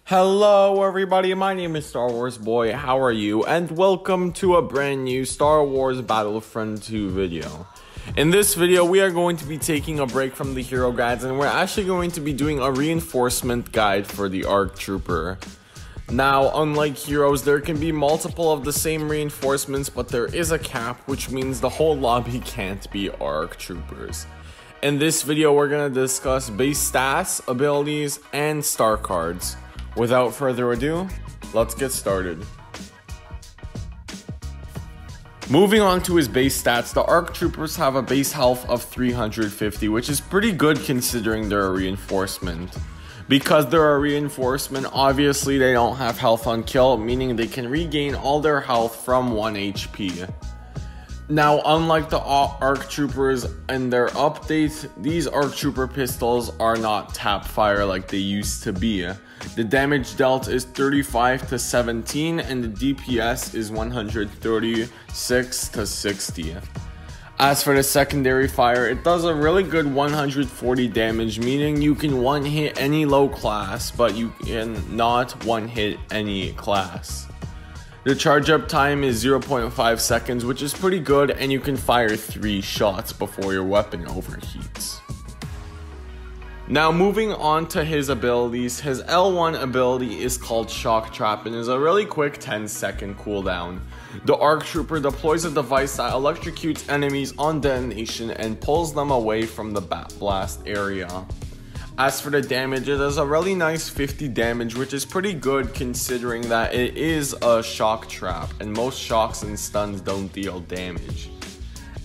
Hello everybody, my name is Star Wars Boy, how are you? And welcome to a brand new Star Wars Battlefront 2 video. In this video, we are going to be taking a break from the hero guides and we're actually going to be doing a reinforcement guide for the ARC Trooper. Now, unlike heroes, there can be multiple of the same reinforcements, but there is a cap, which means the whole lobby can't be ARC Troopers. In this video, we're going to discuss base stats, abilities, and star cards. Without further ado, let's get started. Moving on to his base stats, the ARC Troopers have a base health of 350, which is pretty good considering they're a reinforcement. Because they're a reinforcement, obviously they don't have health on kill, meaning they can regain all their health from 1 HP. Now, unlike the ARC Troopers in their update, these ARC Trooper pistols are not tap fire like they used to be. The damage dealt is 35 to 17 and the DPS is 136 to 60. As for the secondary fire, it does a really good 140 damage, meaning you can one hit any low class, but you can not one hit any class. The charge up time is 0.5 seconds, which is pretty good, and you can fire 3 shots before your weapon overheats. Now moving on to his abilities, his L1 ability is called Shock Trap and is a really quick 10-second cooldown. The ARC Trooper deploys a device that electrocutes enemies on detonation and pulls them away from the bat blast area. As for the damage, it does a really nice 50 damage, which is pretty good considering that it is a shock trap and most shocks and stuns don't deal damage.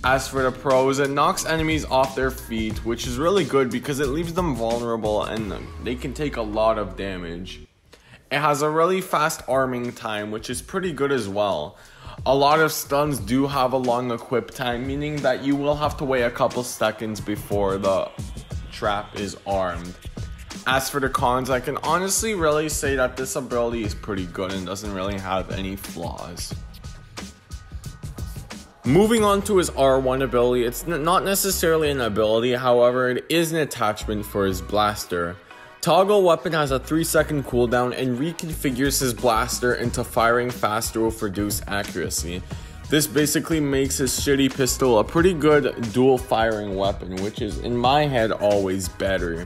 As for the pros, it knocks enemies off their feet, which is really good because it leaves them vulnerable and they can take a lot of damage. It has a really fast arming time, which is pretty good as well. A lot of stuns do have a long equip time, meaning that you will have to wait a couple seconds before the trap is armed. As for the cons, I can honestly really say that this ability is pretty good and doesn't really have any flaws. Moving on to his R1 ability, it's not necessarily an ability, however it is an attachment for his blaster. Toggle Weapon has a 3-second cooldown and reconfigures his blaster into firing faster with reduced accuracy. This basically makes his shitty pistol a pretty good dual firing weapon, which is in my head always better.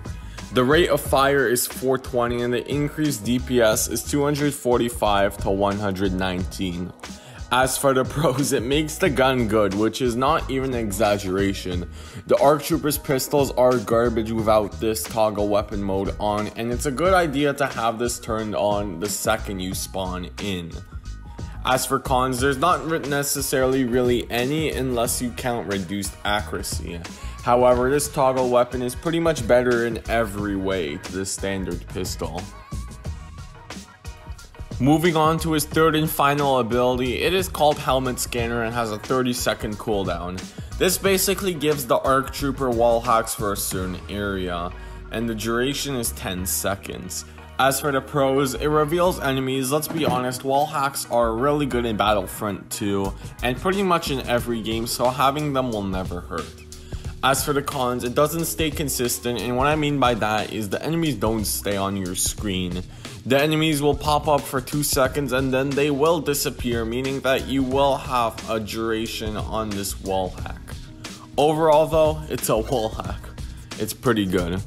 The rate of fire is 420 and the increased DPS is 245 to 119. As for the pros, it makes the gun good, which is not even an exaggeration. The ARC Trooper's pistols are garbage without this toggle weapon mode on, and it's a good idea to have this turned on the second you spawn in. As for cons, there's not necessarily really any unless you count reduced accuracy. However, this toggle weapon is pretty much better in every way to the standard pistol. Moving on to his third and final ability, it is called Helmet Scanner and has a 30-second cooldown. This basically gives the ARC Trooper wall hacks for a certain area, and the duration is 10 seconds. As for the pros, it reveals enemies. Let's be honest, wall hacks are really good in Battlefront 2 and pretty much in every game, so having them will never hurt. As for the cons, it doesn't stay consistent, and what I mean by that is the enemies don't stay on your screen. The enemies will pop up for 2 seconds and then they will disappear, meaning that you will have a duration on this wall hack. Overall though, it's a wall hack. It's pretty good.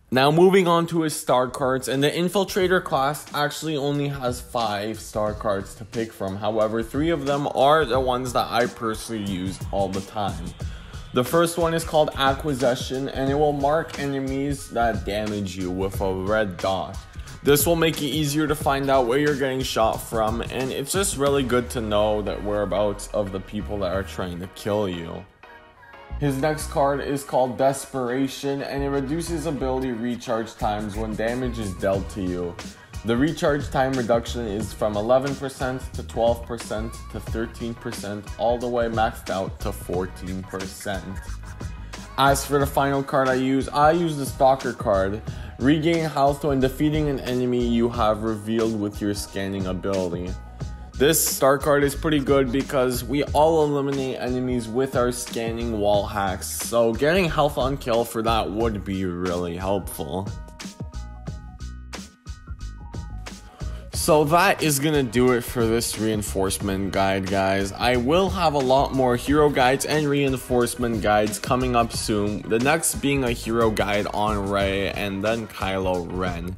Now moving on to his star cards, and the Infiltrator class actually only has 5 star cards to pick from. However, 3 of them are the ones that I personally use all the time. The first one is called Acquisition, and it will mark enemies that damage you with a red dot. This will make it easier to find out where you're getting shot from, and it's just really good to know the whereabouts of the people that are trying to kill you. His next card is called Desperation, and it reduces ability recharge times when damage is dealt to you. The recharge time reduction is from 11% to 12% to 13%, all the way maxed out to 14%. As for the final card I use the Stalker card. Regain health when defeating an enemy you have revealed with your scanning ability. This star card is pretty good because we all eliminate enemies with our scanning wall hacks, so getting health on kill for that would be really helpful. So that is gonna do it for this reinforcement guide, guys. I will have a lot more hero guides and reinforcement guides coming up soon. The next being a hero guide on Rey and then Kylo Ren.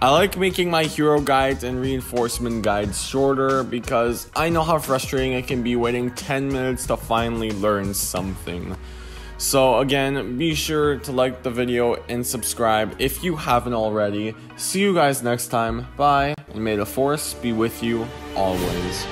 I like making my hero guides and reinforcement guides shorter because I know how frustrating it can be waiting 10 minutes to finally learn something. So again, be sure to like the video and subscribe if you haven't already. See you guys next time. Bye, and may the Force be with you always.